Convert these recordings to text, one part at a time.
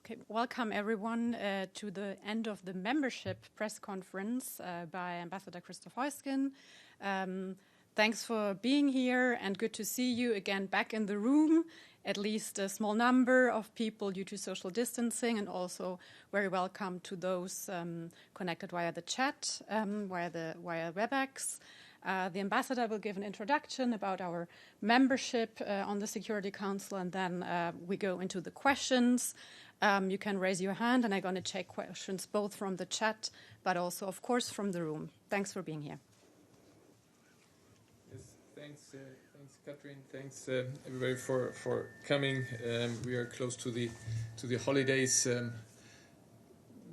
Okay, welcome everyone to the end of the membership press conference by Ambassador Christof Heusgen. Thanks for being here and good to see you again back in the room, at least a small number of people due to social distancing, and also very welcome to those connected via the chat, via WebEx. The ambassador will give an introduction about our membership on the Security Council, and then we go into the questions. You can raise your hand, and I'm going to take questions both from the chat, but also, of course, from the room. Thanks for being here. Yes, thanks, Katrin. Thanks, everybody, for coming. We are close to the holidays.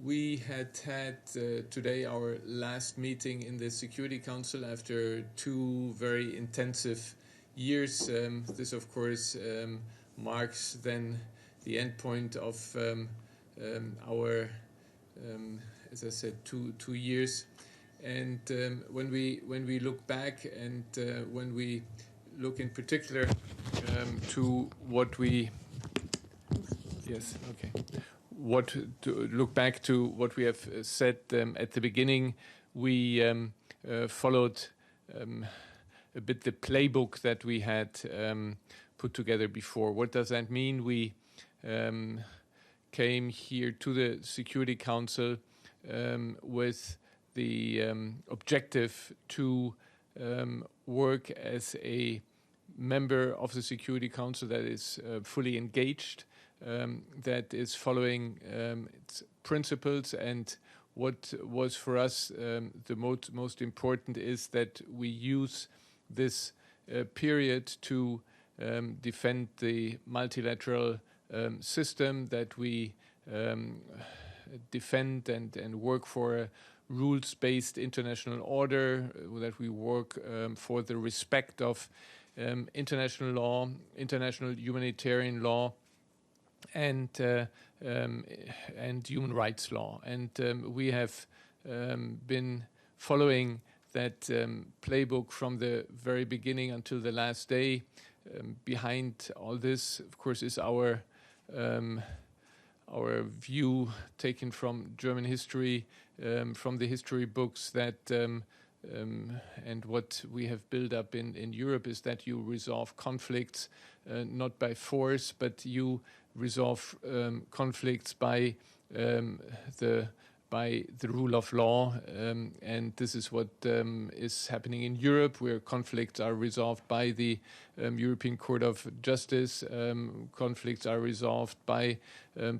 We had today our last meeting in the Security Council after 2 very intensive years. This, of course, marks then the end point of our, as I said, two years. And when we look back and when we look in particular to what we, look back to what we have said at the beginning, we followed a bit the playbook that we had put together before. What does that mean? We came here to the Security Council with the objective to work as a member of the Security Council that is fully engaged, that is following its principles. And what was for us the most important is that we use this period to defend the multilateral system, that we defend and work for a rules-based international order, that we work for the respect of international law, international humanitarian law, and human rights law. And we have been following that playbook from the very beginning until the last day. Behind all this, of course, is our view taken from German history, from the history books, that and what we have built up in Europe is that you resolve conflicts not by force, but you resolve conflicts by the rule of law, and this is what is happening in Europe, where conflicts are resolved by the European Court of Justice. Conflicts are resolved by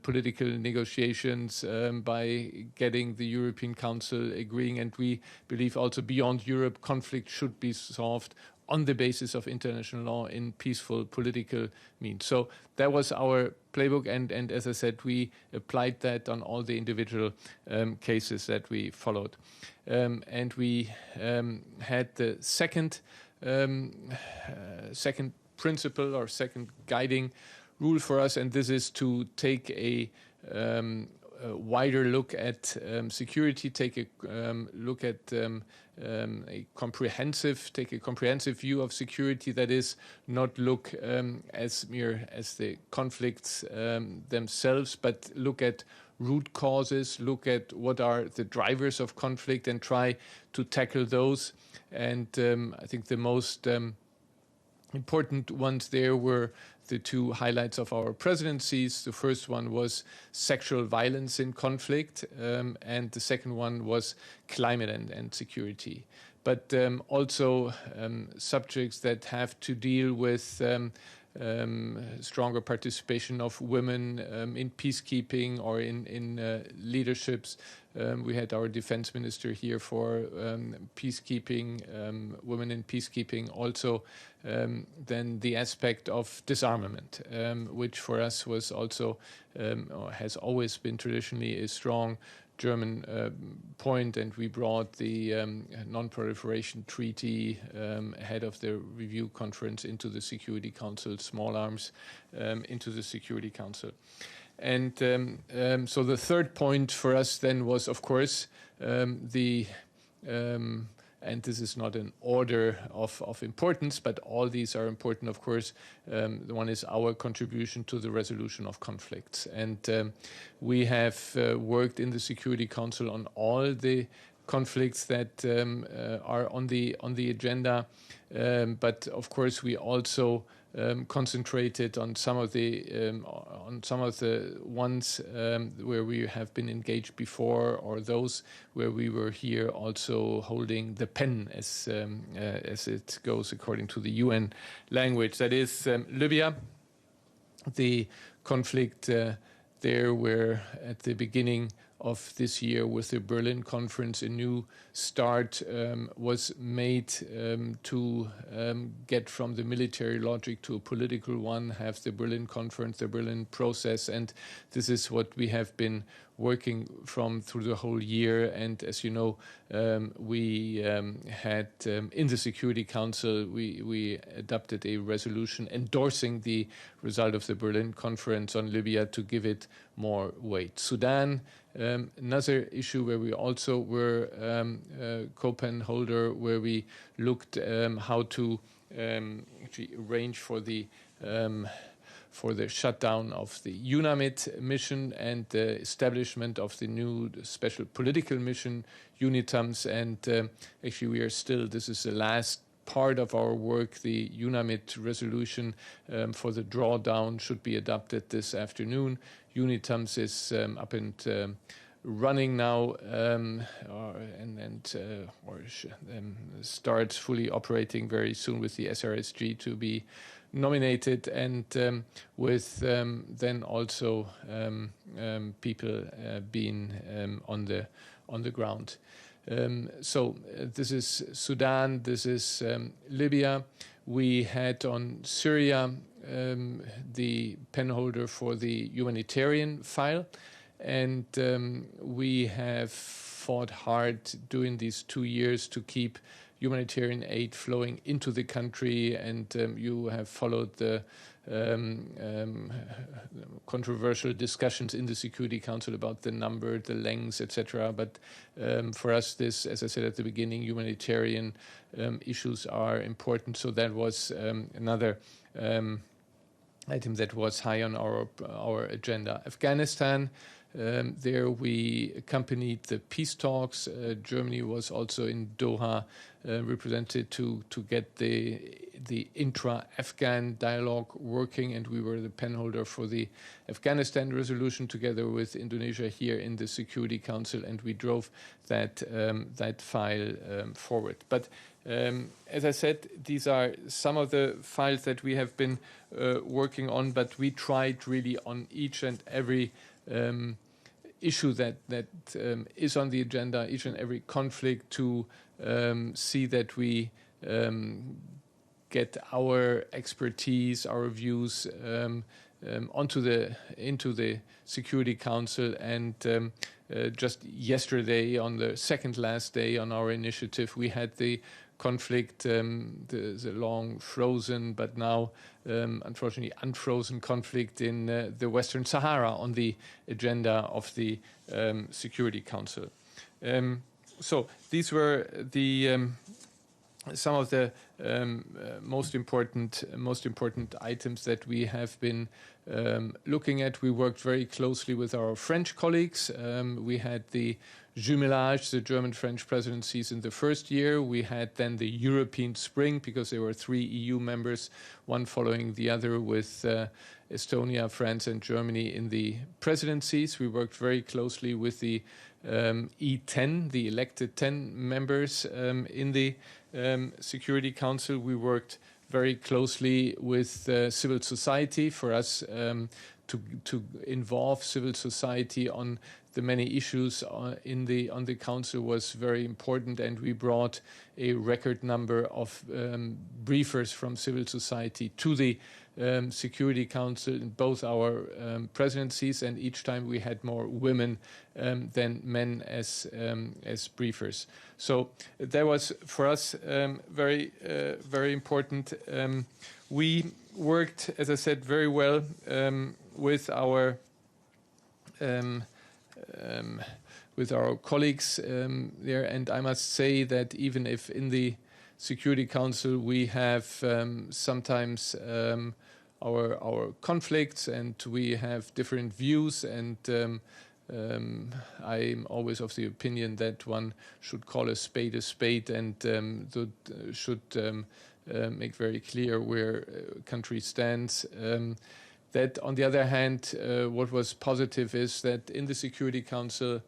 political negotiations, by getting the European Council agreeing, and we believe also beyond Europe, conflict should be solved on the basis of international law in peaceful political means. So that was our playbook, and as I said, we applied that on all the individual cases that we followed. And we had the second principle or second guiding rule for us, and this is to take a wider look at security, take a look at a comprehensive view of security, that is not look as the conflicts themselves, but look at root causes, look at what are the drivers of conflict and try to tackle those. And I think the most important ones there were the 2 highlights of our presidencies. The first one was sexual violence in conflict, and the second one was climate and security. But also subjects that have to deal with stronger participation of women in peacekeeping or in leaderships. We had our defense minister here for peacekeeping, women in peacekeeping. Also, then the aspect of disarmament, which for us was also, or has always been traditionally, a strong German point, and we brought the non-proliferation treaty ahead of the review conference into the Security Council, small arms into the Security Council. And so the third point for us then was, of course, the and this is not an order of importance, but all these are important, of course. The one is our contribution to the resolution of conflicts. And we have worked in the Security Council on all the conflicts that are on the agenda, but of course we also concentrated on some of the ones where we have been engaged before, or those where we were here also holding the pen, as it goes according to the UN language. That is Libya, the conflict there, where at the beginning of this year with the Berlin conference, a new start was made to get from the military logic to a political one, have the Berlin conference, the Berlin process, and this is what we have been working from through the whole year. And as you know, we had in the Security Council, we adopted a resolution endorsing the result of the Berlin conference on Libya to give it more weight. Sudan, another issue where we also were co-pen holder, where we looked how to actually arrange for the shutdown of the UNAMID mission and the establishment of the new special political mission, UNITAMS. And actually we are still, this is the last part of our work. The UNAMID resolution for the drawdown should be adopted this afternoon. UNITAMS is up and running now starts fully operating very soon with the SRSG to be nominated, and with then also people being on the ground. So this is Sudan, this is Libya. We had on Syria the penholder for the humanitarian file, and we have fought hard during these 2 years to keep humanitarian aid flowing into the country, and you have followed the controversial discussions in the Security Council about the number, the lengths, etc. But for us, this, as I said at the beginning, humanitarian issues are important. So that was another item that was high on our agenda. Afghanistan, there we accompanied the peace talks. Germany was also in Doha represented to get the intra-Afghan dialogue working, and we were the penholder for the Afghanistan resolution together with Indonesia here in the Security Council, and we drove that file forward. But as I said, these are some of the files that we have been working on, but we tried really on each and every issue that is on the agenda, each and every conflict, to see that we get our expertise, our views into the Security Council. And just yesterday, on the second last day on our initiative, we had the conflict, the long frozen but now unfortunately unfrozen conflict in the Western Sahara on the agenda of the Security Council. So these were the some of the most important items that we have been looking at. We worked very closely with our French colleagues. We had the jumelage, the German-French presidencies in the first year. We had then the European Spring, because there were 3 EU members, one following the other, with Estonia, France, and Germany in the presidencies. We worked very closely with the E10, the elected 10 members in the Security Council. We worked very closely with civil society. For us to involve civil society on the many issues on the council was very important, and we brought a record number of briefers from civil society to the Security Council in both our presidencies, and each time we had more women than men as briefers. So that was for us very important. We worked, as I said, very well with our with our colleagues there. And I must say that even if in the Security Council we have sometimes our conflicts and we have different views, and I'm always of the opinion that one should call a spade, and should make very clear where a country stands. That, on the other hand, what was positive is that in the Security Council,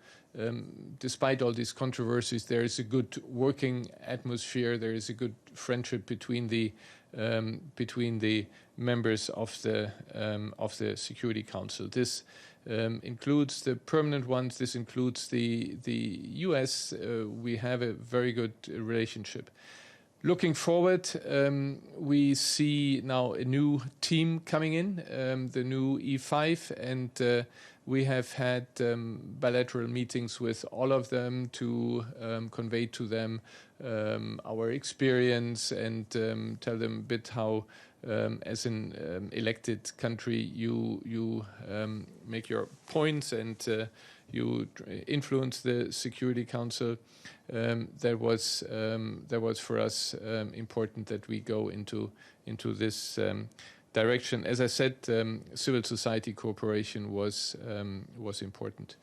despite all these controversies, there is a good working atmosphere. There is a good friendship between the members of the Security Council. This includes the permanent ones. This includes the US. We have a very good relationship. Looking forward, we see now a new team coming in, the new E5, and we have had bilateral meetings with all of them to convey to them our experience and tell them a bit how, as an elected country, you make your points and you influence the Security Council. That was for us important that we go into this direction. As I said, civil society cooperation was important.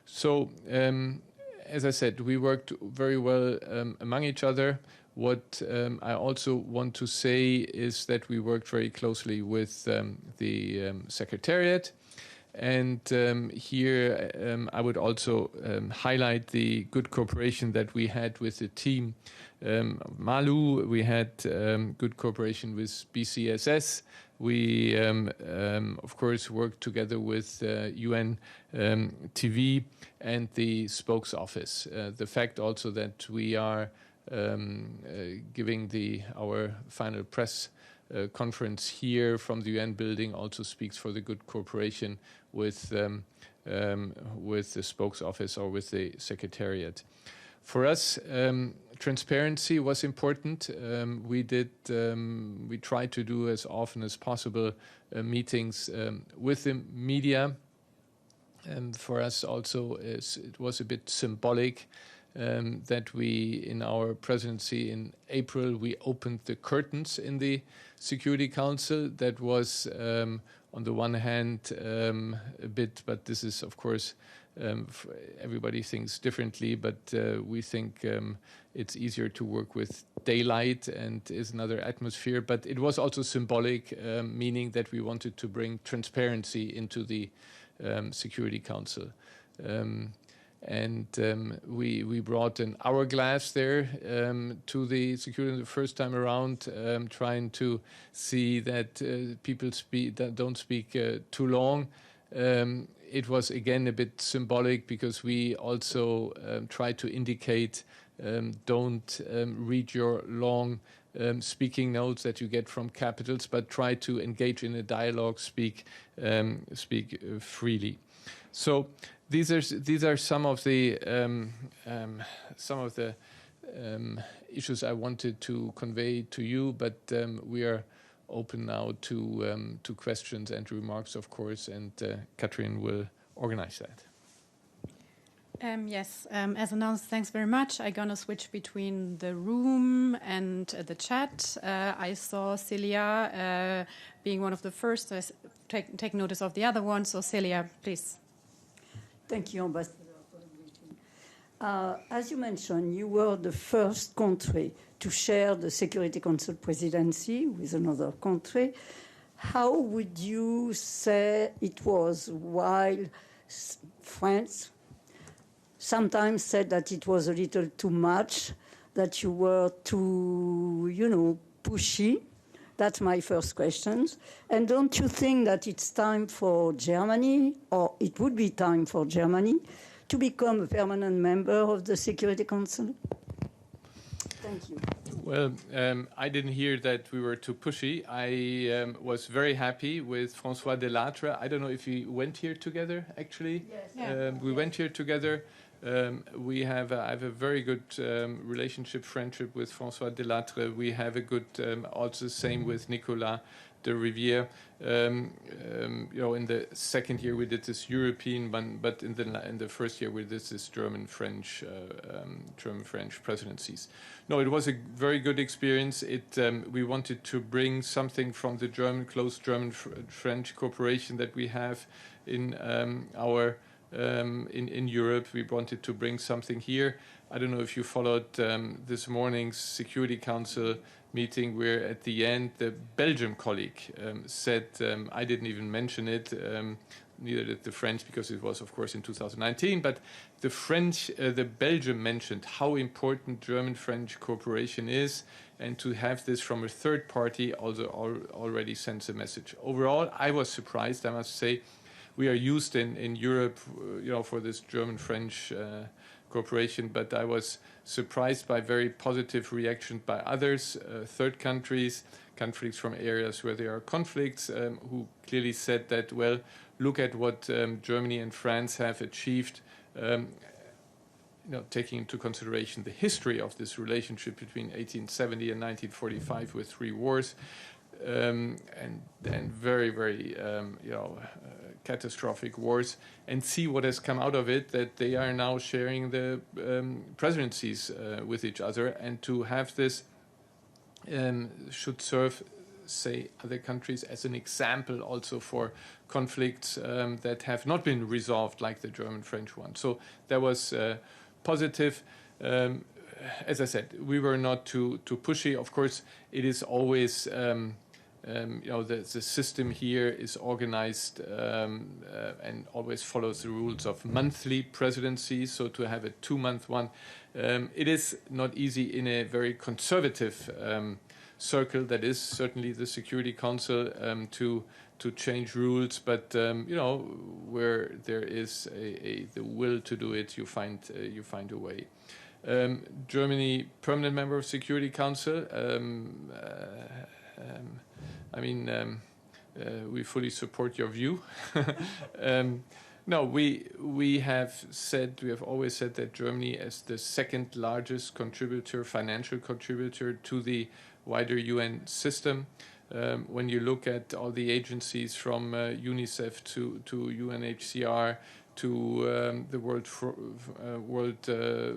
So, as I said, we worked very well among each other. What I also want to say is that we worked very closely with the Secretariat. And here I would also highlight the good cooperation that we had with the team. Malu, we had good cooperation with BCSS. We, of course, worked together with UN TV and the spokes office. The fact also that we are giving our final press conference here from the UN building also speaks for the good cooperation with the spokes office or with the Secretariat. For us, transparency was important. We tried to do as often as possible meetings with the media. And for us also, it was a bit symbolic that we, in our presidency in April, we opened the curtains in the Security Council. That was, on the one hand, a bit, but this is, of course, everybody thinks differently, but we think it's easier to work with daylight and is another atmosphere. But it was also symbolic, meaning that we wanted to bring transparency into the Security Council. And we brought an hourglass there to the security the first time around, trying to see that people don't speak too long. It was again a bit symbolic because we also try to indicate don't read your long speaking notes that you get from capitals, but try to engage in a dialogue, speak freely. So these are some of the issues I wanted to convey to you, but we are open now to questions and remarks, of course, and Katrin will organize that. Yes, as announced, thanks very much. I'm going to switch between the room and the chat. I saw Celia being one of the first. Take notice of the other one. So Celia, please. Thank you, Ambassador, for the briefing. As you mentioned, you were the first country to share the Security Council presidency with another country. How would you say it was while France sometimes said that it was a little too much, that you were too, pushy? That's my first question. And don't you think that it's time for Germany, or it would be time for Germany, to become a permanent member of the Security Council? Thank you. Well, I didn't hear that we were too pushy. I was very happy with François Delattre. I don't know if we went here together, actually. Yes. We went here together. I have a very good relationship, friendship with François Delattre. We have a good, also same with Nicolas de Rivière. In the second year we did this European one, but in the first year we did this German-French presidencies. No, it was a very good experience. We wanted to bring something from the close German-French cooperation that we have in in Europe. We wanted to bring something here. I don't know if you followed this morning's Security Council meeting, where at the end the Belgium colleague said, I didn't even mention it, neither did the French, because it was of course in 2019, but the Belgium mentioned how important German-French cooperation is, and to have this from a third party also already sends a message. Overall, I was surprised, I must say. We are used in Europe, for this German-French cooperation, but I was surprised by very positive reaction by others, third countries from areas where there are conflicts, who clearly said that, well, look at what Germany and France have achieved, taking into consideration the history of this relationship between 1870 and 1945 with 3 wars, and very, very, catastrophic wars, and see what has come out of it, that they are now sharing the presidencies with each other, and to have this should serve, say, other countries as an example also for conflicts that have not been resolved like the German-French one. So that was positive. As I said, we were not too pushy. Of course, it is always the system here is organized and always follows the rules of monthly presidency. So to have a 2-month one, it is not easy in a very conservative circle that is certainly the Security Council to change rules. But where there is the will to do it, you find a way. Germany, permanent member of Security Council. We fully support your view. No, we have always said that Germany, as the second largest financial contributor to the wider UN system, when you look at all the agencies from UNICEF to UNHCR to the World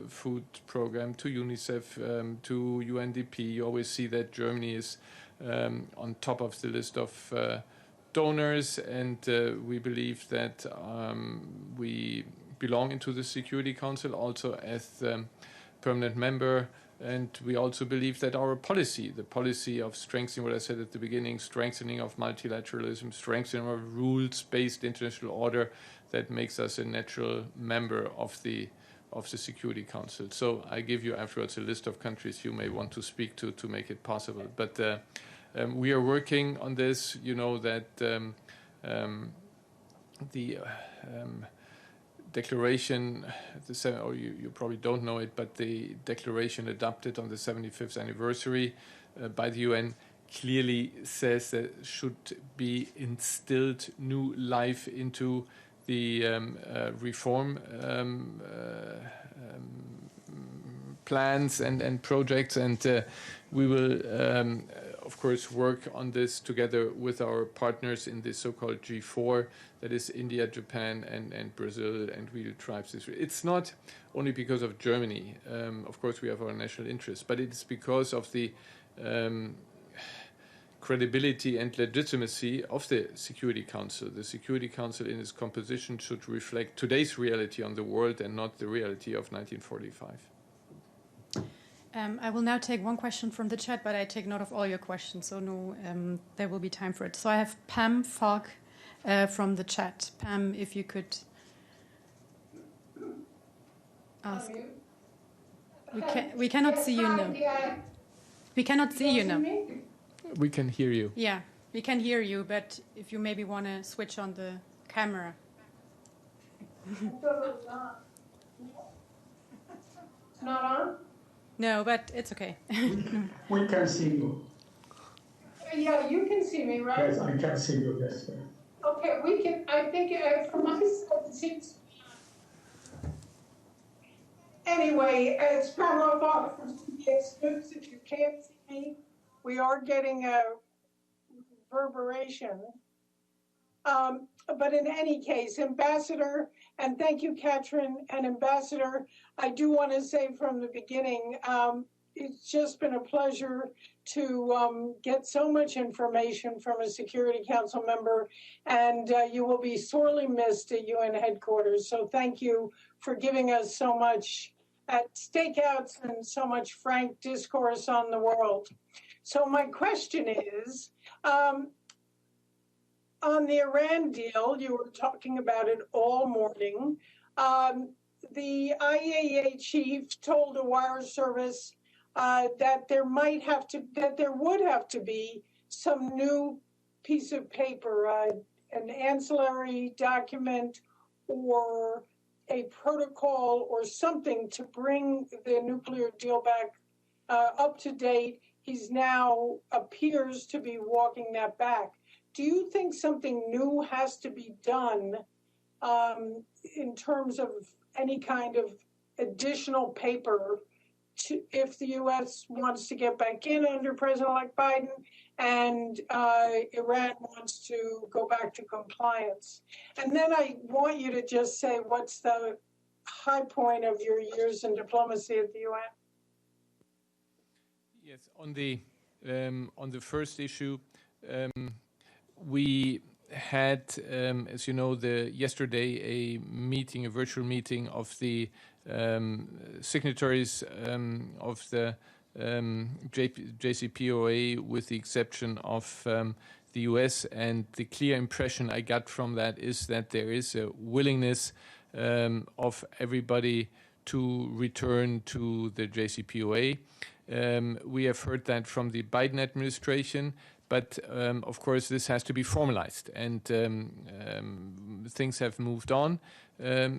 Food Program, to UNICEF, to UNDP, you always see that Germany is on top of the list of donors, and we believe that we belong into the Security Council also as permanent member, and we also believe that our policy, the policy of strengthening what I said at the beginning, strengthening of multilateralism, strengthening of rules-based international order, that makes us a natural member of the Security Council. So I give you afterwards a list of countries you may want to speak to make it possible. But we are working on this. You know that the declaration, you probably don't know it, but the declaration adopted on the 75th anniversary by the UN clearly says that should be instilled new life into the reform plans and projects, and we will of course work on this together with our partners in the so-called G4, that is India, Japan and Brazil, and we will drive this. It's not only because of Germany, of course we have our national interests, but it's because of the credibility and legitimacy of the Security Council. The Security Council in its composition should reflect today's reality on the world and not the reality of 1945. I will now take one question from the chat, but I take note of all your questions, so no, there will be time for it. So I have Pam Falk from the chat. Pam, if you could ask. We cannot see you now. We cannot see you now. We can hear you. Yeah, we can hear you, but if you maybe want to switch on the camera. It's not on? No, but it's okay. We can see you. Yeah, you can see me, right? Yes, I can see you, yes. Okay, we can, I think from my side, it seems Anyway, it's Pamela Fox from CBS News. If you can't see me, we are getting a reverberation. But in any case, Ambassador, and thank you, Katrin, and Ambassador, I do want to say from the beginning, it's just been a pleasure to get so much information from a Security Council member, and you will be sorely missed at UN headquarters. So thank you for giving us so much at stakeouts and so much frank discourse on the world. So my question is, on the Iran deal, you were talking about it all morning. The IAEA chief told a wire service that there would have to be some new piece of paper, an ancillary document or a protocol or something to bring the nuclear deal back up to date. He's now appears to be walking that back. Do you think something new has to be done in terms of any kind of additional paper if the U.S. wants to get back in under President-elect Biden and Iran wants to go back to compliance? And then I want you to just say what's the high point of your years in diplomacy at the UN? Yes, on the first issue, we had, as you know, yesterday a virtual meeting of the signatories of the JCPOA, with the exception of the US, and the clear impression I got from that is that there is a willingness of everybody to return to the JCPOA. We have heard that from the Biden administration, but of course this has to be formalized, and things have moved on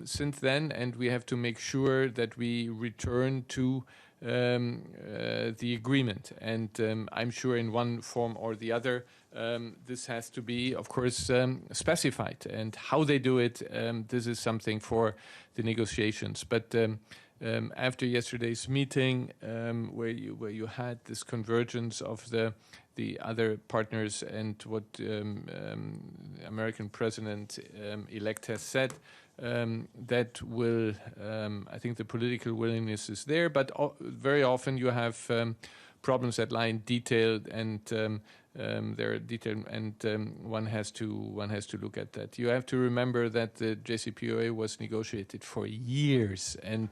since then, and we have to make sure that we return to the agreement. And I'm sure in one form or the other, this has to be, of course, specified. And how they do it, this is something for the negotiations. But after yesterday's meeting, where you had this convergence of the other partners and what American President-elect has said, that will, I think the political willingness is there, but very often you have problems that lie in detail, and they're detailed, and one has to look at that. You have to remember that the JCPOA was negotiated for years, and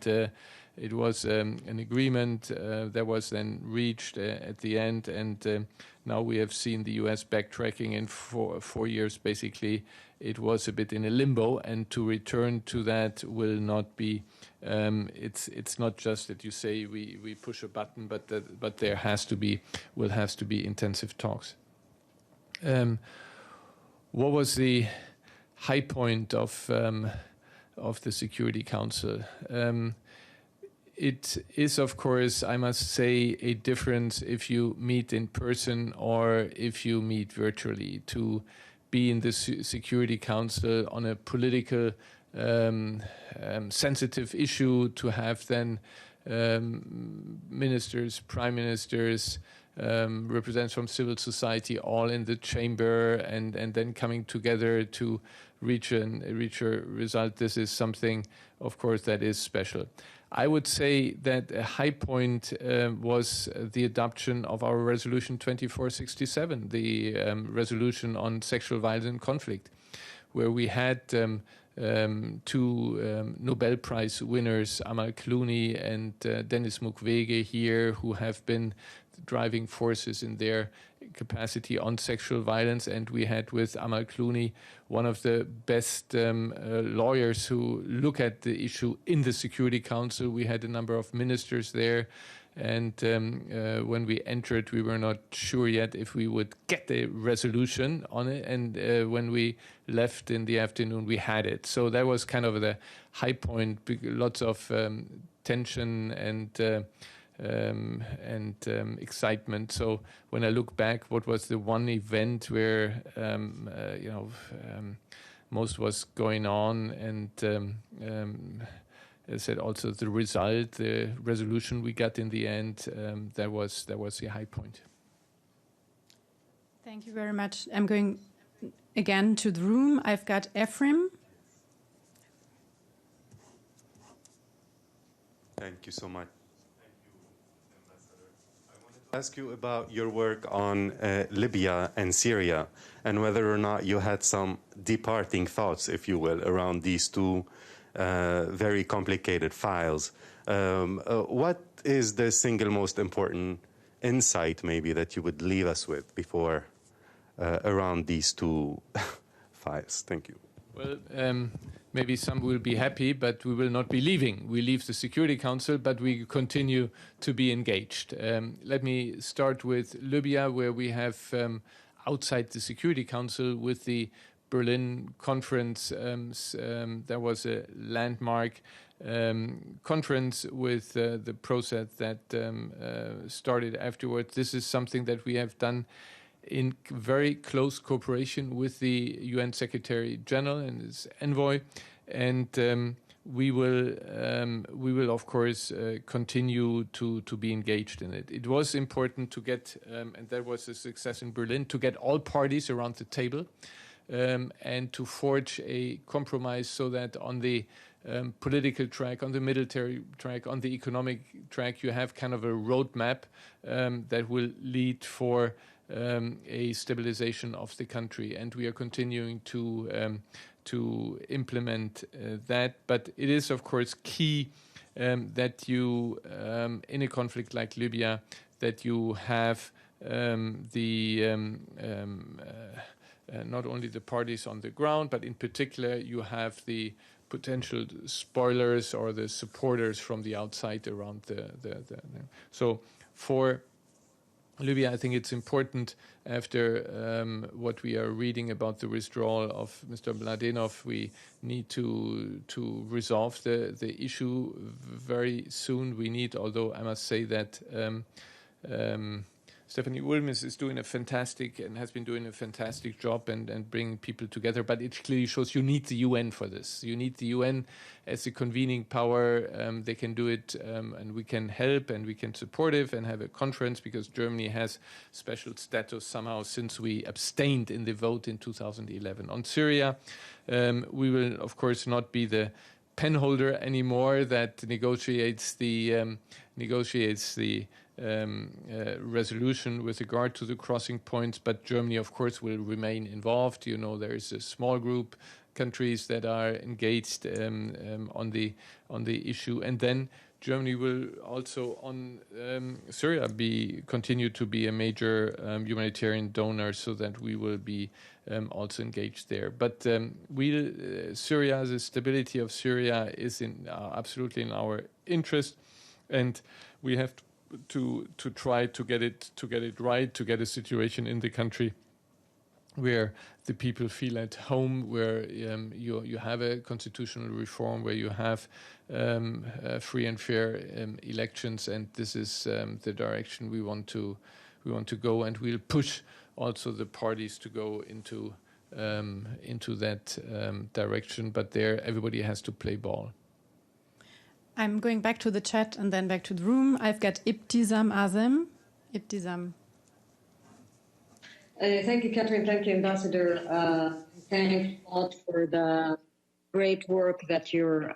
it was an agreement that was then reached at the end, and now we have seen the U.S. backtracking, and for 4 years basically it was a bit in a limbo, and to return to that will not be. It's not just that you say we push a button, but there will have to be intensive talks. What was the high point of the Security Council? It is, of course, I must say, a difference if you meet in person or if you meet virtually. To be in the Security Council on a political sensitive issue, to have then ministers, prime ministers, representatives from civil society all in the chamber, and then coming together to reach a result. This is something, of course, that is special. I would say that a high point was the adoption of our resolution 2467, the resolution on sexual violence and conflict, where we had two Nobel Prize winners, Amal Clooney and Denis Mukwege, here, who have been driving forces in their capacity on sexual violence. And we had with Amal Clooney one of the best lawyers who look at the issue in the Security Council. We had a number of ministers there. And when we entered, we were not sure yet if we would get a resolution on it. And when we left in the afternoon, we had it. So that was kind of the high point. Lots of tension and excitement. So when I look back, what was the one event where most was going on, and as I said, also the result, the resolution we got in the end, that was the high point. Thank you very much. I'm going again to the room. I've got Ephraim. Thank you so much. Ask you about your work on Libya and Syria, and whether or not you had some departing thoughts, if you will, around these two very complicated files. What is the single most important insight, maybe, that you would leave us with before around these two files? Thank you. Well, maybe some will be happy, but we will not be leaving. We leave the Security Council, but we continue to be engaged. Let me start with Libya, where we have outside the Security Council with the Berlin conference. There was a landmark conference with the process that started afterwards. This is something that we have done in very close cooperation with the UN Secretary General and his envoy, and we will of course continue to be engaged in it. It was important to get, and that was a success in Berlin, to get all parties around the table and to forge a compromise so that on the political track, on the military track, on the economic track, you have kind of a roadmap that will lead for a stabilization of the country, and we are continuing to implement that. But it is, of course, key that you, in a conflict like Libya, that you have not only the parties on the ground, but in particular you have the potential spoilers or the supporters from the outside around the. So for Libya, I think it's important after what we are reading about the withdrawal of Mr. Mladenov, we need to resolve the issue very soon. We need, although I must say that Stephanie Wilmes is doing a fantastic and has been doing a fantastic job and bringing people together. But it clearly shows you need the UN for this. You need the UN as a convening power. They can do it, and we can help and we can support it and have a conference, because Germany has special status somehow since we abstained in the vote in 2011. On Syria, we will, of course, not be the penholder anymore that negotiates the resolution with regard to the crossing points, but Germany, of course, will remain involved. You know, there is a small group countries that are engaged on the issue, and then Germany will also on Syria continue to be a major humanitarian donor, so that we will be also engaged there. But Syria, the stability of Syria is absolutely in our interest, and we have to try to get it right, to get a situation in the country where the people feel at home, where you have a constitutional reform, where you have free and fair elections, and this is the direction we want to go, and we'll push also the parties to go into that direction. But there, everybody has to play ball. I'm going back to the chat and then back to the room. I've got Ibtisam Azem. Ibtisam. Thank you, Catherine. Thank you, Ambassador. Thanks a lot for the great work that your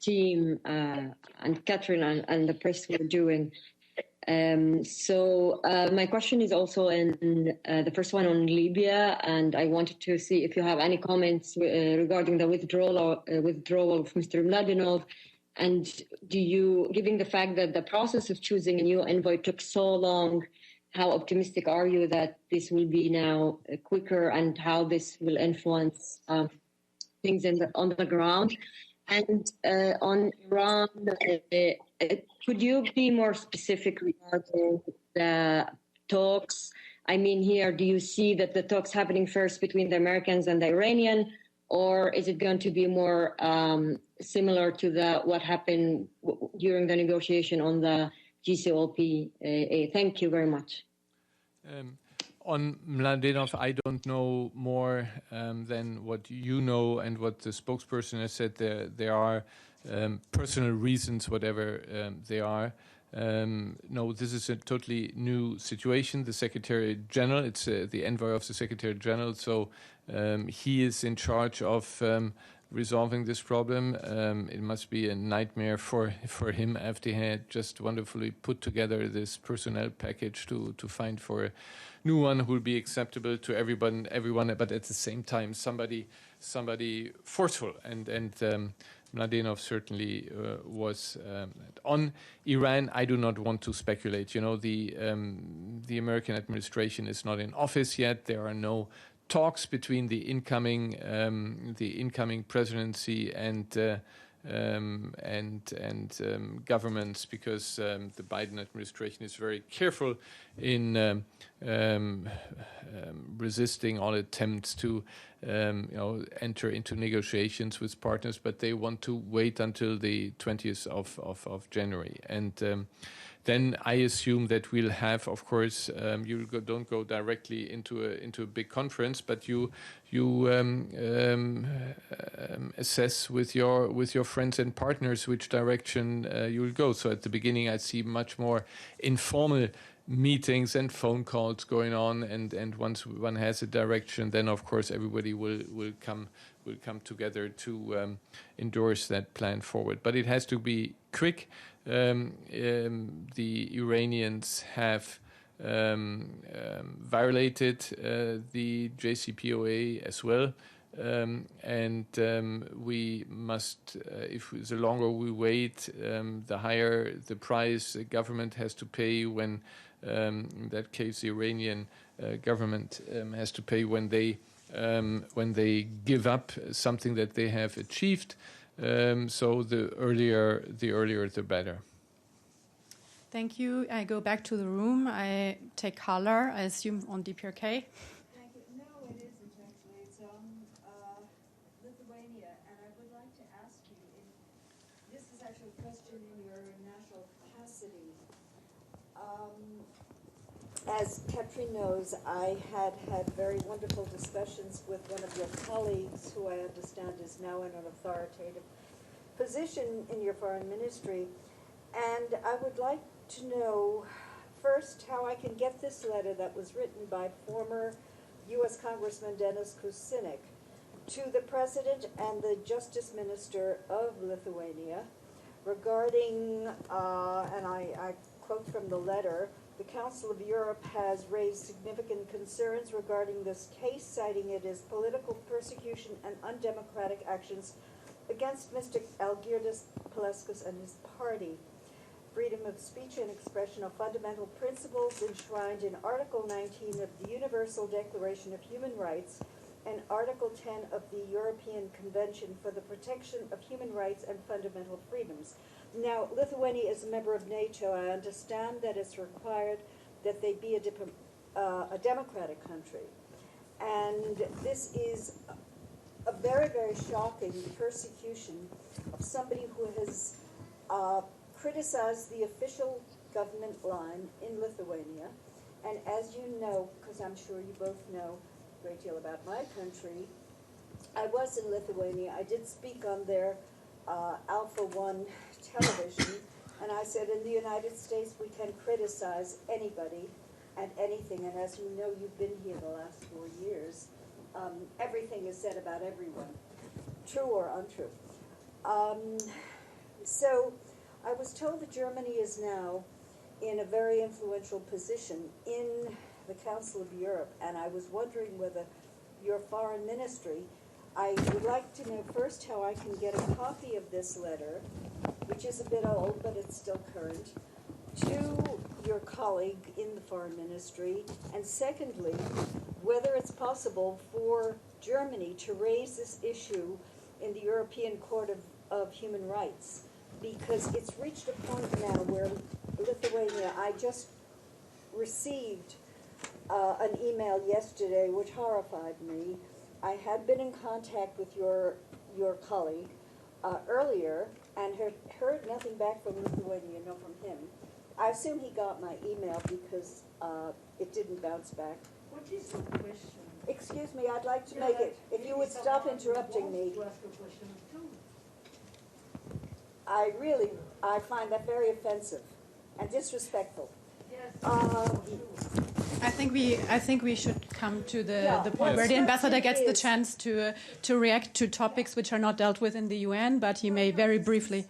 team and Catherine and the press were doing. So my question is also in the first one on Libya, and I wanted to see if you have any comments regarding the withdrawal of Mr. Mladenov. And given the fact that the process of choosing a new envoy took so long, how optimistic are you that this will be now quicker, and how this will influence things on the ground? And on Iran, could you be more specific regarding the talks? I mean, here, do you see that the talks happening first between the Americans and the Iranian, or is it going to be more similar to what happened during the negotiation on the GCOP? Thank you very much. On Mladenov, I don't know more than what you know and what the spokesperson has said. There are personal reasons, whatever they are. No, this is a totally new situation. The Secretary General, it's the envoy of the Secretary General, so he is in charge of resolving this problem. It must be a nightmare for him after he had just wonderfully put together this personnel package to find for a new one who will be acceptable to everyone, but at the same time somebody forceful, and Mladenov certainly was. On Iran, I do not want to speculate. You know, the American administration is not in office yet. There are no talks between the incoming presidency and governments, because the Biden administration is very careful in resisting all attempts to enter into negotiations with partners, but they want to wait until the 20th of January. And then I assume that we'll have, of course, don't go directly into a big conference, but you assess with your friends and partners which direction you will go. So at the beginning, I see much more informal meetings and phone calls going on, and once one has a direction, then of course everybody will come together to endorse that plan forward. But it has to be quick. The Iranians have violated the JCPOA as well, and we must, if the longer we wait, the higher the price the government has to pay when, in that case, the Iranian government has to pay when they give up something that they have achieved. So the earlier, the better. Thank you. I go back to the room. I take color, I assume, on DPRK. Thank you. No, it isn't actually. It's Lithuania. And I would like to ask you, this is actually a question in your national capacity. As Katrin knows, I had very wonderful discussions with one of your colleagues, who I understand is now in an authoritative position in your foreign ministry. And I would like to know, first, how I can get this letter that was written by former U.S. Congressman Dennis Kucinich to the President and the Justice Minister of Lithuania regarding, and I quote from the letter, the Council of Europe has raised significant concerns regarding this case, citing it as political persecution and undemocratic actions against Mr. Algirdas Paleckis and his party. Freedom of speech and expression are fundamental principles enshrined in Article 19 of the Universal Declaration of Human Rights and Article 10 of the European Convention for the Protection of Human Rights and Fundamental Freedoms. Now, Lithuania is a member of NATO. I understand that it's required that they be a democratic country. And this is a very, very shocking persecution of somebody who has criticized the official government line in Lithuania. And as you know, because I'm sure you both know a great deal about my country, I was in Lithuania. I did speak on their Alpha One television, and I said, in the United States, we can criticize anybody and anything. And as you know, you've been here the last 4 years. Everything is said about everyone, true or untrue. So I was told that Germany is now in a very influential position in the Council of Europe, and I was wondering whether your foreign ministry, I would like to know first how I can get a copy of this letter, which is a bit old, but it's still current, to your colleague in the foreign ministry, and secondly, whether it's possible for Germany to raise this issue in the European Court of Human Rights, because it's reached a point now where Lithuania, I just received an email yesterday which horrified me. I had been in contact with your colleague earlier and heard nothing back from Lithuania, no from him. I assume he got my email because it didn't bounce back. What is your question? Excuse me, I'd like to make it, if you would stop interrupting me. To ask a question too. I find that very offensive and disrespectful. I think we should come to the point where the yes, ambassador gets the is. chance to react to topics which are not dealt with in the UN, but he may very briefly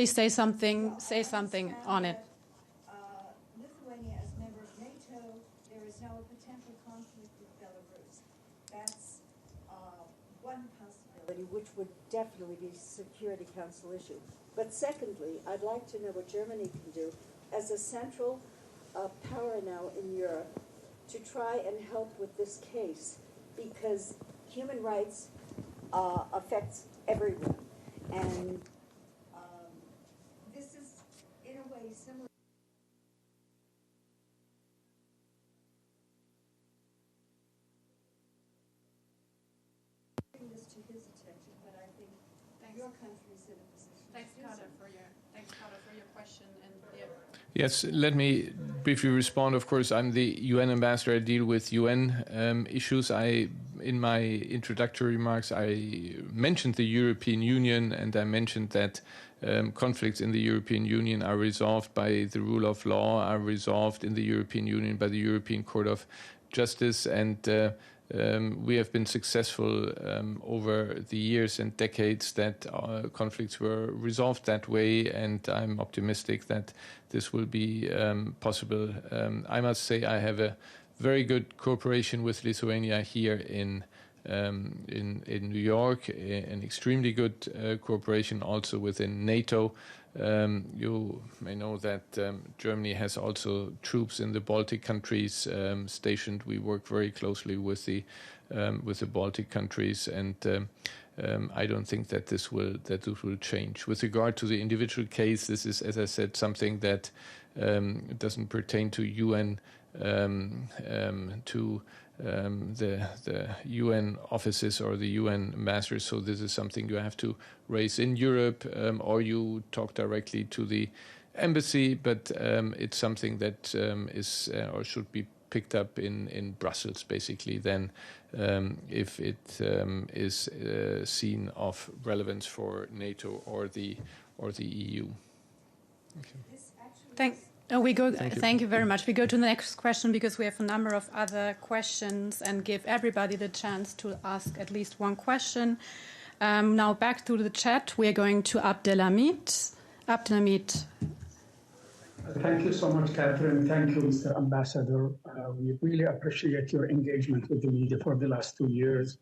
say something on it. Lithuania as member of NATO, there is now a potential conflict with Belarus. That's one possibility, which would definitely be a Security Council issue. But secondly, I'd like to know what Germany can do as a central power now in Europe to try and help with this case, because human rights affects everyone. And this is, in a way, similar. Bring this to his attention, but I think your country is in a position. Thanks, Carter, for your question. Yes, let me briefly respond. Of course, I'm the UN ambassador. I deal with UN issues. In my introductory remarks, I mentioned the European Union, and I mentioned that conflicts in the European Union are resolved by the rule of law, are resolved in the European Union by the European Court of Justice, and we have been successful over the years and decades that conflicts were resolved that way, and I'm optimistic that this will be possible. I must say I have a very good cooperation with Lithuania here in New York, an extremely good cooperation also within NATO. You may know that Germany has also troops in the Baltic countries stationed. We work very closely with the Baltic countries, and I don't think that this will change. With regard to the individual case, this is, as I said, something that doesn't pertain to UN, the UN offices or the UN ambassadors. So this is something you have to raise in Europe, or you talk directly to the embassy. But it's something that is or should be picked up in Brussels, basically. Then, if it is seen of relevance for NATO or the EU. Okay. Thank you very much. We go to the next question because we have a number of other questions and give everybody the chance to ask at least one question. Now back to the chat. We are going to Abdelhamid. Abdelhamid. Thank you so much, Catherine. Thank you, Mr. Ambassador. We really appreciate your engagement with the media for the last 2 years.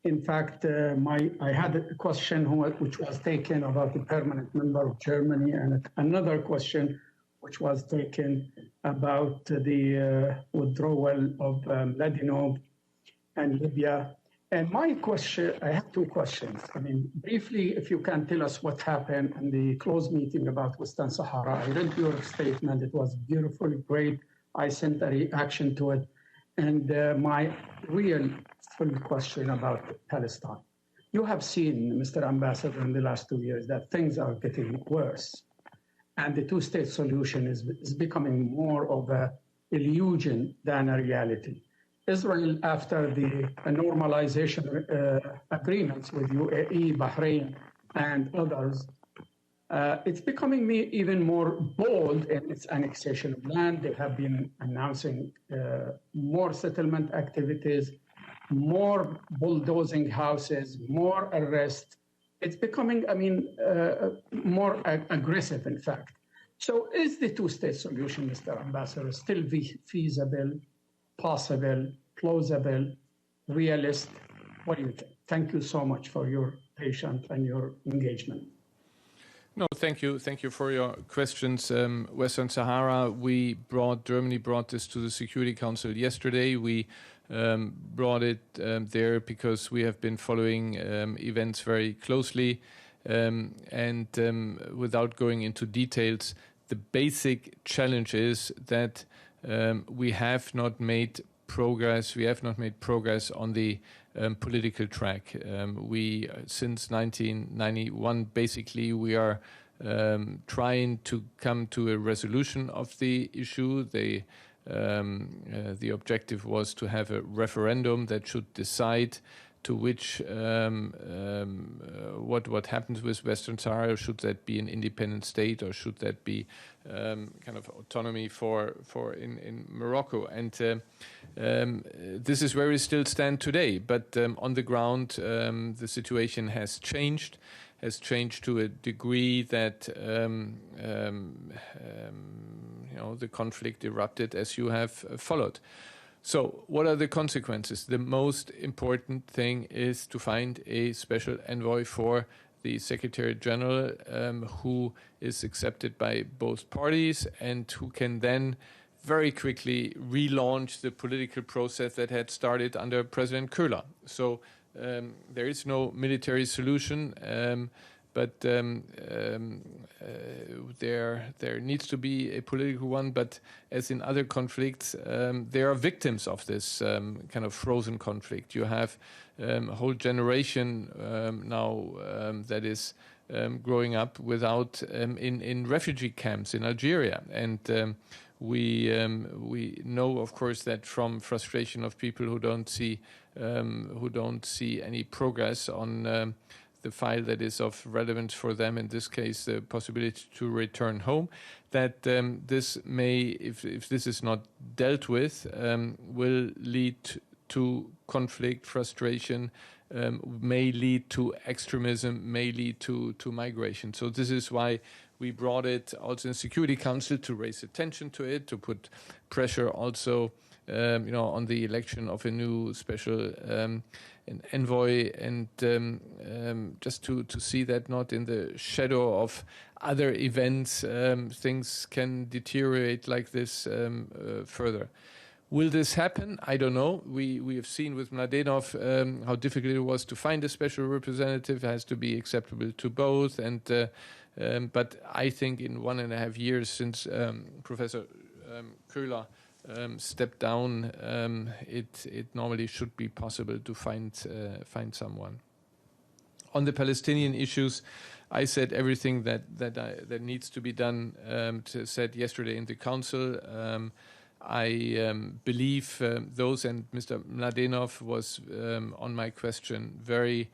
In fact, I had a question which was taken about the permanent member of Germany, and another question which was taken about the withdrawal of Mladenov and Libya. And my question, I have 2 questions. I mean, briefly, if you can tell us what happened in the closed meeting about Western Sahara. I read your statement. It was beautiful, great. I sent a reaction to it. And my real full question about Palestine. You have seen, Mr. Ambassador, in the last 2 years that things are getting worse. And the two-state solution is becoming more of an illusion than a reality. Israel, after the normalization agreements with UAE, Bahrain, and others, it's becoming even more bold in its annexation of land. They have been announcing more settlement activities, more bulldozing houses, more arrests. It's becoming, more aggressive, in fact. So is the two-state solution, Mr. Ambassador, still feasible, possible, plausible, realist? What do you think? Thank you so much for your patience and your engagement. No, thank you. Thank you for your questions. Western Sahara, Germany brought this to the Security Council yesterday. We brought it there because we have been following events very closely. And without going into details, the basic challenge is that we have not made progress. We have not made progress on the political track. Since 1991, basically, we are trying to come to a resolution of the issue. The objective was to have a referendum that should decide to which what happens with Western Sahara. Should that be an independent state, or should that be kind of autonomy for in Morocco? And this is where we still stand today. But on the ground, the situation has changed to a degree that the conflict erupted, as you have followed. So what are the consequences? The most important thing is to find a special envoy for the Secretary General who is accepted by both parties and who can then very quickly relaunch the political process that had started under President Köhler. So there is no military solution, but there needs to be a political one. But as in other conflicts, there are victims of this kind of frozen conflict. You have a whole generation now that is growing up without in refugee camps in Algeria, and we know, of course, that from frustration of people who don't see any progress on the file that is of relevance for them, in this case, the possibility to return home, that this may, if this is not dealt with, will lead to conflict, frustration, may lead to extremism, may lead to migration. So this is why we brought it also in Security Council to raise attention to it, to put pressure also on the election of a new special an envoy, and just to see that not in the shadow of other events things can deteriorate like this further. Will this happen? I don't know. We have seen with Mladenov how difficult it was to find a special representative. It has to be acceptable to both, and but I think in 1.5 years since Professor Köhler stepped down, it normally should be possible to find someone. On the Palestinian issues, I said everything that needs to be done. Said yesterday in the council. I believe those, and Mr. Mladenov was on my question very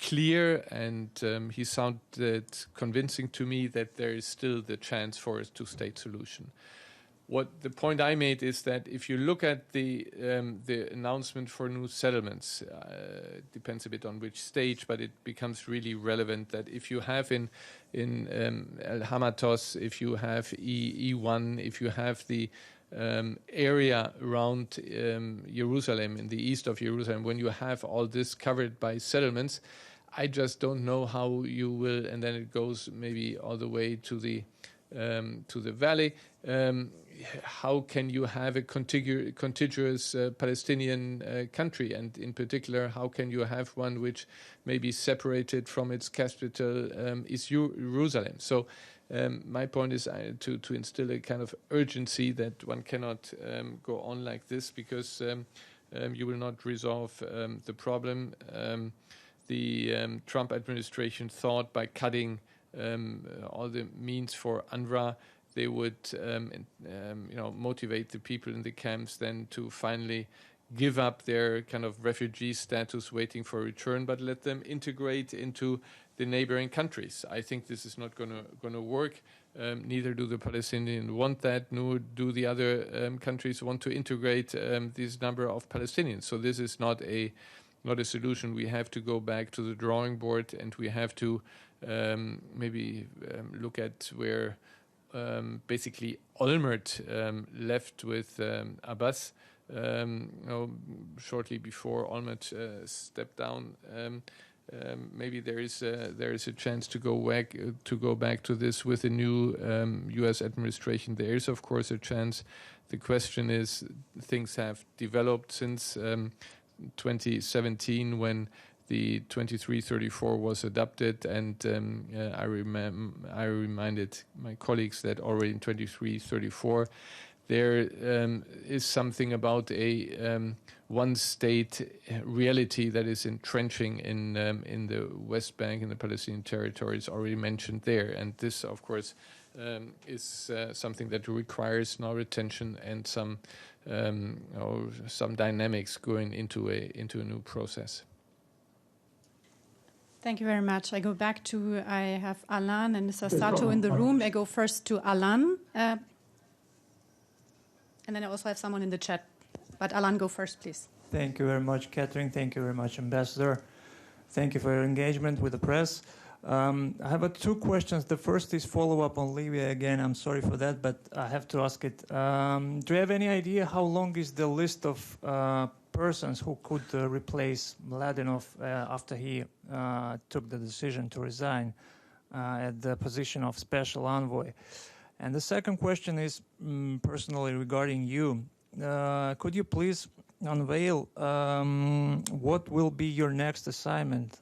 clear, and he sounded convincing to me that there is still the chance for a two-state solution. What the point I made is that if you look at the announcement for new settlements, it depends a bit on which stage, but it becomes really relevant that if you have in El Hamatos, if you have E1, if you have the area around Jerusalem, in the east of Jerusalem, when you have all this covered by settlements, I just don't know how you will, and then it goes maybe all the way to the valley. How can you have a contiguous Palestinian country, and in particular, how can you have one which may be separated from its capital is Jerusalem? So my point is to instill a kind of urgency that one cannot go on like this, because you will not resolve the problem. The Trump administration thought by cutting all the means for UNRWA, they would motivate the people in the camps then to finally give up their kind of refugee status waiting for return, but let them integrate into the neighboring countries. I think this is not going to work. Neither do the Palestinians want that, nor do the other countries want to integrate this number of Palestinians. So this is not a solution. We have to go back to the drawing board, and we have to maybe look at where basically Olmert left with Abbas shortly before Olmert stepped down. Maybe there is a chance to go back to this with a new U.S. administration. There is, of course, a chance. The question is, things have developed since 2017 when the 2334 was adopted, and I reminded my colleagues that already in 2334 there is something about a one-state reality that is entrenching in the West Bank, in the Palestinian territories, already mentioned there, and this, of course, is something that requires now attention and some dynamics going into a new process. Thank you very much. I go back to, I have Alan and Mr. Sato in the room. I go first to Alan. And then I also have someone in the chat. But Alan, go first, please. Thank you very much, Catherine. Thank you very much, Ambassador. Thank you for your engagement with the press. I have two questions. The first is follow-up on Libya again. I'm sorry for that, but I have to ask it. Do you have any idea how long is the list of persons who could replace Mladenov after he took the decision to resign at the position of special envoy? And the second question is personally regarding you. Could you please unveil what will be your next assignment?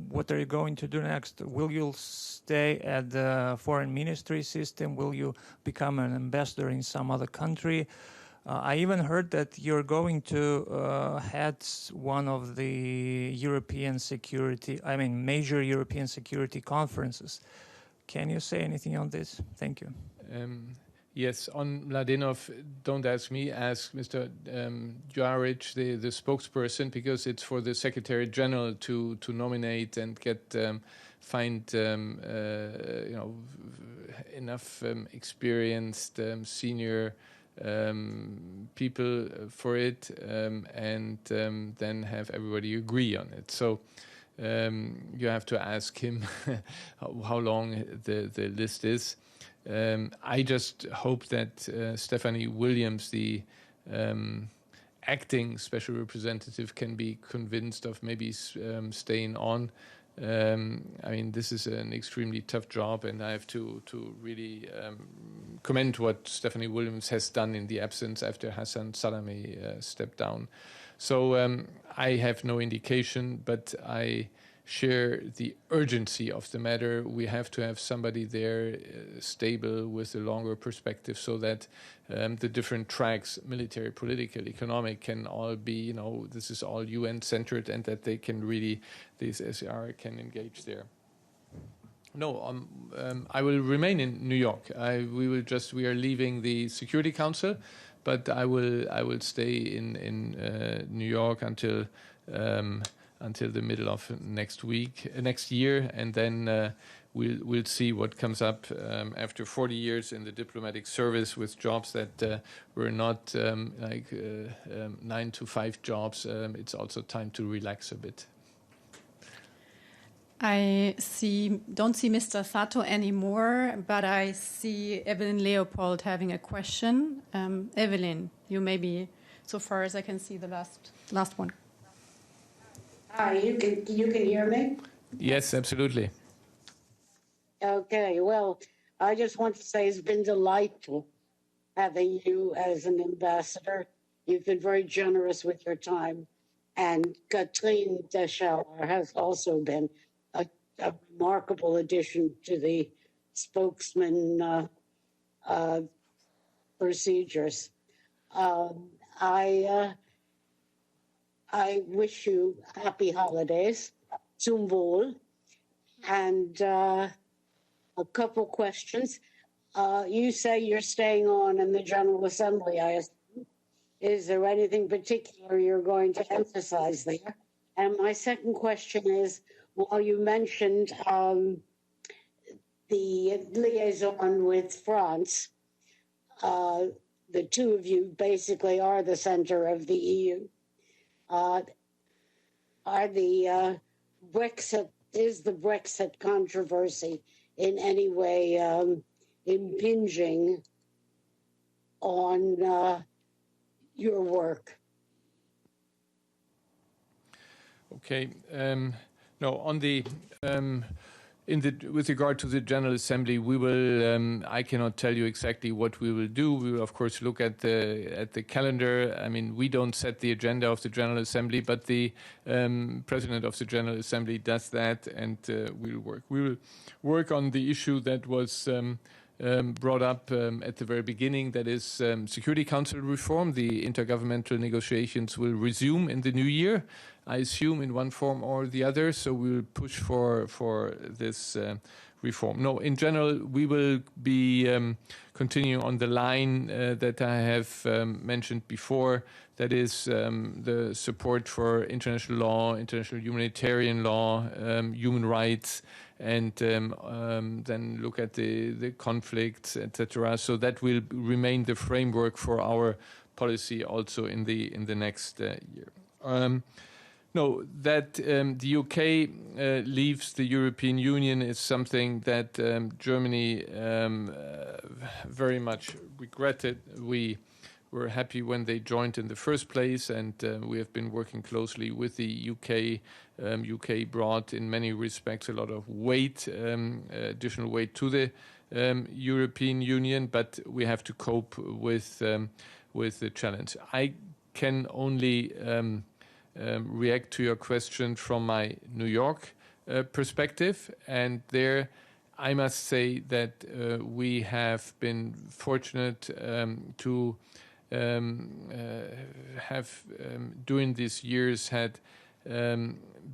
What are you going to do next? Will you stay at the foreign ministry system? Will you become an ambassador in some other country? I even heard that you're going to head one of the major European security conferences. Can you say anything on this? Thank you. Yes, on Mladenov, don't ask me, ask Mr. Djuric, the spokesperson, because it's for the Secretary General to nominate and find enough experienced senior people for it, and then have everybody agree on it. So you have to ask him how long the list is. I just hope that Stephanie Williams, the acting special representative, can be convinced of maybe staying on. This is an extremely tough job, and I have to really commend what Stephanie Williams has done in the absence after Hassan Salameh stepped down. So I have no indication, but I share the urgency of the matter. We have to have somebody there stable with a longer perspective so that the different tracks, military, political, economic, can all be, this is all UN-centered, and that they can really, this SCR can engage there. No, I will remain in New York. We are leaving the Security Council, but I will stay in New York until the middle of next year, and then we'll see what comes up after 40 years in the diplomatic service with jobs that were not 9-to-5 jobs. It's also time to relax a bit. I don't see Mr. Sato anymore, but I see Evelyn Leopold having a question. Evelyn, you may be, so far as I can see, the last one. Hi, you can hear me? Yes, absolutely. Okay, well, I just want to say it's been delightful having you as an ambassador. You've been very generous with your time. And Catherine Deschauer has also been a remarkable addition to the spokesman procedures. I wish you happy holidays, zum Wohl, and a couple questions. You say you're staying on in the General Assembly, I assume. Is there anything particular you're going to emphasize there? And my second question is, while you mentioned the liaison with France, the two of you basically are the center of the EU. Is the Brexit controversy in any way impinging on your work? Okay. No, on the with regard to the General Assembly, we will. I cannot tell you exactly what we will do. We will, of course, look at the calendar. I mean, we don't set the agenda of the General Assembly, but the President of the General Assembly does that, and we'll work. We will work on the issue that was brought up at the very beginning. That is Security Council reform. The intergovernmental negotiations will resume in the new year, I assume, in one form or the other. So we will push for this reform. No, in general, we will be continuing on the line that I have mentioned before. That is the support for international law, international humanitarian law, human rights, and then look at the conflicts, etc. So that will remain the framework for our policy also in the next year. No, that the UK leaves the European Union is something that Germany very much regretted. We were happy when they joined in the first place, and we have been working closely with the UK. UK brought in many respects a lot of weight, additional weight to the European Union, but we have to cope with the challenge. I can only react to your question from my New York perspective, and there I must say that we have been fortunate to have during these years had,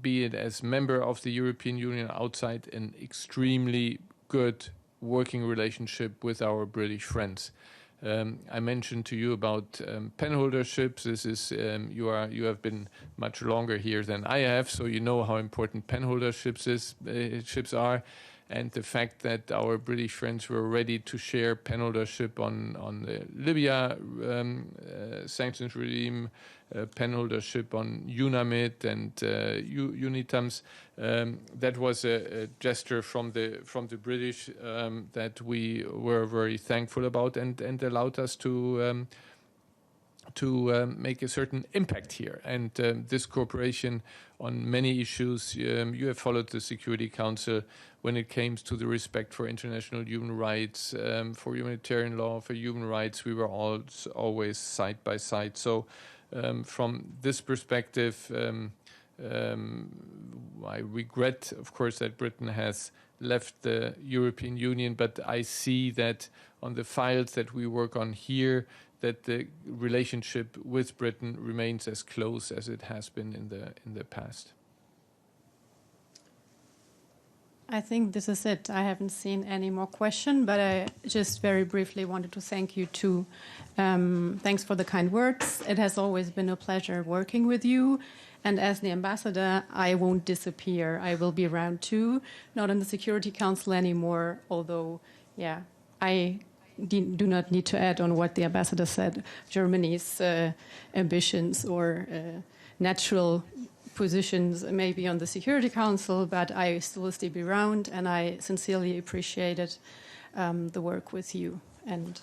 be it as member of the European Union outside, an extremely good working relationship with our British friends. I mentioned to you about penholderships. This is you have been much longer here than I have, so you know how important penholderships are, and the fact that our British friends were ready to share penholdership on the Libya sanctions regime, penholdership on UNAMID and UNITAMS. That was a gesture from the British that we were very thankful about, and allowed us to make a certain impact here. And this cooperation on many issues, you have followed the Security Council when it came to the respect for international human rights, for humanitarian law, for human rights. We were always side by side. So from this perspective, I regret, of course, that Britain has left the European Union, but I see that on the files that we work on here, that the relationship with Britain remains as close as it has been in the past. I think this is it. I haven't seen any more questions, but I just very briefly wanted to thank you too. Thanks for the kind words. It has always been a pleasure working with you. And as the ambassador, I won't disappear. I will be around too, not in the Security Council anymore, although, yeah, I do not need to add on what the ambassador said. Germany's ambitions or natural positions maybe on the Security Council, but I still will still be around, and I sincerely appreciated the work with you. And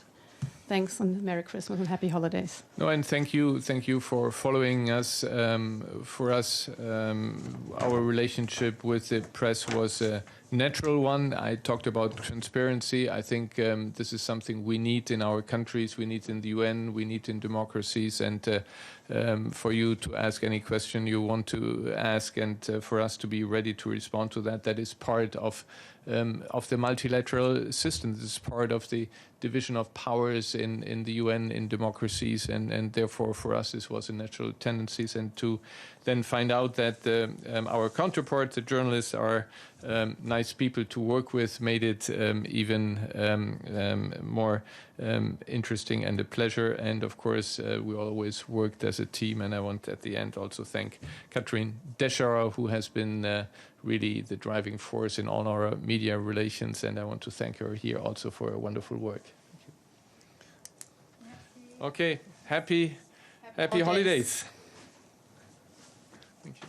thanks, and Merry Christmas and Happy Holidays. No, and thank you for following us. For us, our relationship with the press was a natural one. I talked about transparency. I think this is something we need in our countries, we need in the UN, we need in democracies, and for you to ask any question you want to ask, and for us to be ready to respond to that. That is part of the multilateral system. This is part of the division of powers in the UN, in democracies, and therefore for us this was a natural tendency. And to then find out that our counterpart, the journalists, are nice people to work with, made it even more interesting and a pleasure. And of course, we always worked as a team. And I want at the end also thank Katrin Descherer, who has been really the driving force in all our media relations. And I want to thank her here also for her wonderful work. Thank you. Okay, happy holidays. Thank you.